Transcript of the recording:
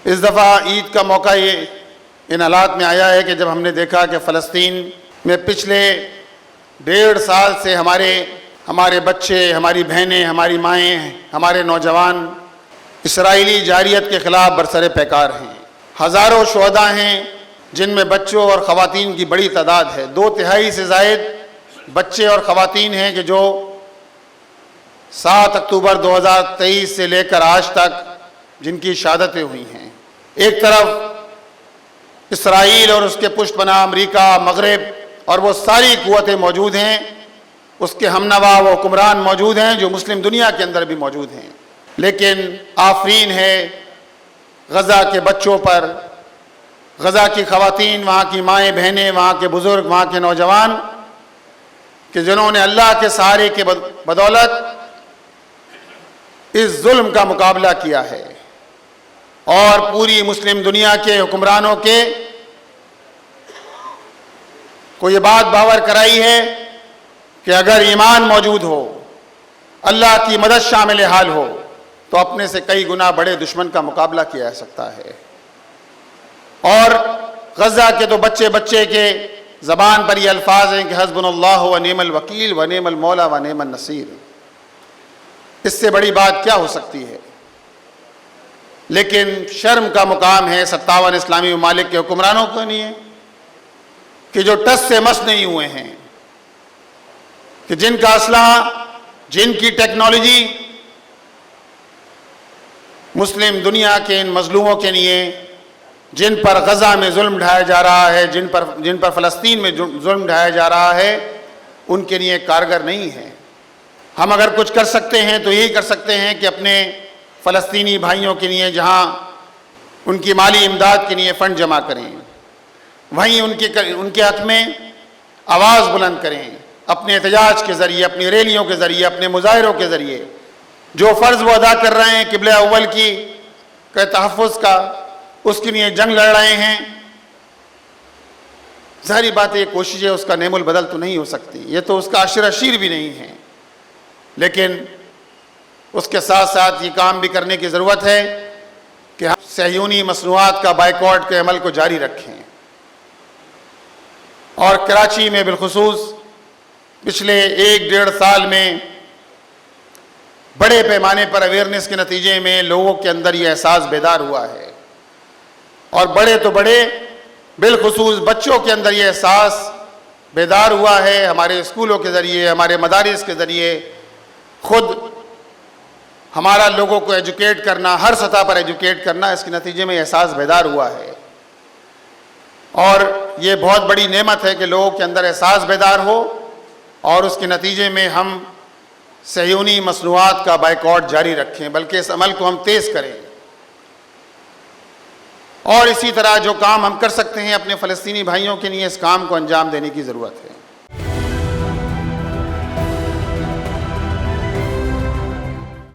اس دفعہ عید کا موقع یہ ان حالات میں آیا ہے کہ جب ہم نے دیکھا کہ فلسطین میں پچھلے 1.5 سال سے ہمارے بچے، ہماری بہنیں، ہماری مائیں، ہمارے نوجوان اسرائیلی جارحیت کے خلاف برسر پیکار ہیں۔ ہزاروں شہداء ہیں جن میں بچوں اور خواتین کی بڑی تعداد ہے۔ 2/3 سے زائد بچے اور خواتین ہیں کہ جو 7 اکتوبر 2023 سے لے کر آج تک جن کی شہادتیں ہوئی ہیں۔ ایک طرف اسرائیل اور اس کے پشت پناہ امریکہ، مغرب اور وہ ساری قوتیں موجود ہیں، اس کے ہمنوا وہ حکمران موجود ہیں جو مسلم دنیا کے اندر بھی موجود ہیں، لیکن آفرین ہے غزہ کے بچوں پر، غزہ کی خواتین، وہاں کی مائیں بہنیں، وہاں کے بزرگ، وہاں کے نوجوان، کہ جنہوں نے اللہ کے سہارے کے بدولت اس ظلم کا مقابلہ کیا ہے اور پوری مسلم دنیا کے حکمرانوں کو یہ بات باور کرائی ہے کہ اگر ایمان موجود ہو، اللہ کی مدد شامل حال ہو، تو اپنے سے کئی گنا بڑے دشمن کا مقابلہ کیا جا سکتا ہے۔ اور غزہ کے تو بچے کے زبان پر یہ الفاظ ہیں کہ حسبنا اللہ و نعم الوکیل و نعم المولا و نعم النصیر۔ اس سے بڑی بات کیا ہو سکتی ہے؟ لیکن شرم کا مقام ہے 57 اسلامی ممالک کے حکمرانوں کو نہیں ہے کہ جو ٹس سے مس نہیں ہوئے ہیں، کہ جن کا اسلحہ، جن کی ٹیکنالوجی مسلم دنیا کے ان مظلوموں کے لیے، جن پر غزہ میں ظلم ڈھایا جا رہا ہے، جن پر فلسطین میں ظلم ڈھایا جا رہا ہے، ان کے لیے کارگر نہیں ہے۔ ہم اگر کچھ کر سکتے ہیں تو یہی کر سکتے ہیں کہ اپنے فلسطینی بھائیوں کے لیے جہاں ان کی مالی امداد کے لیے فنڈ جمع کریں، وہیں ان کے حق میں آواز بلند کریں، اپنے احتجاج کے ذریعے، اپنی ریلیوں کے ذریعے، اپنے مظاہروں کے ذریعے جو فرض وہ ادا کر رہے ہیں قبلہ اول کے تحفظ کا، اس کے لیے جنگ لڑ رہے ہیں۔ ظاہری بات ہے یہ کوشش ہے، اس کا نعم البدل تو نہیں ہو سکتی، یہ تو اس کا عشر اشیر بھی نہیں ہے، لیکن اس کے ساتھ ساتھ یہ کام بھی کرنے کی ضرورت ہے کہ ہم صہیونی مصنوعات کا بائیکاٹ کے عمل کو جاری رکھیں۔ اور کراچی میں بالخصوص پچھلے 1.5 سال میں بڑے پیمانے پر اویئرنیس کے نتیجے میں لوگوں کے اندر یہ احساس بیدار ہوا ہے، اور بڑے تو بڑے بالخصوص بچوں کے اندر یہ احساس بیدار ہوا ہے۔ ہمارے اسکولوں کے ذریعے، ہمارے مدارس کے ذریعے خود ہمارا لوگوں کو ایجوکیٹ کرنا، ہر سطح پر ایجوکیٹ کرنا، اس کے نتیجے میں احساس بیدار ہوا ہے، اور یہ بہت بڑی نعمت ہے کہ لوگوں کے اندر احساس بیدار ہو، اور اس کے نتیجے میں ہم صہیونی مصنوعات کا بائیکاٹ جاری رکھیں، بلکہ اس عمل کو ہم تیز کریں۔ اور اسی طرح جو کام ہم کر سکتے ہیں اپنے فلسطینی بھائیوں کے لیے، اس کام کو انجام دینے کی ضرورت ہے۔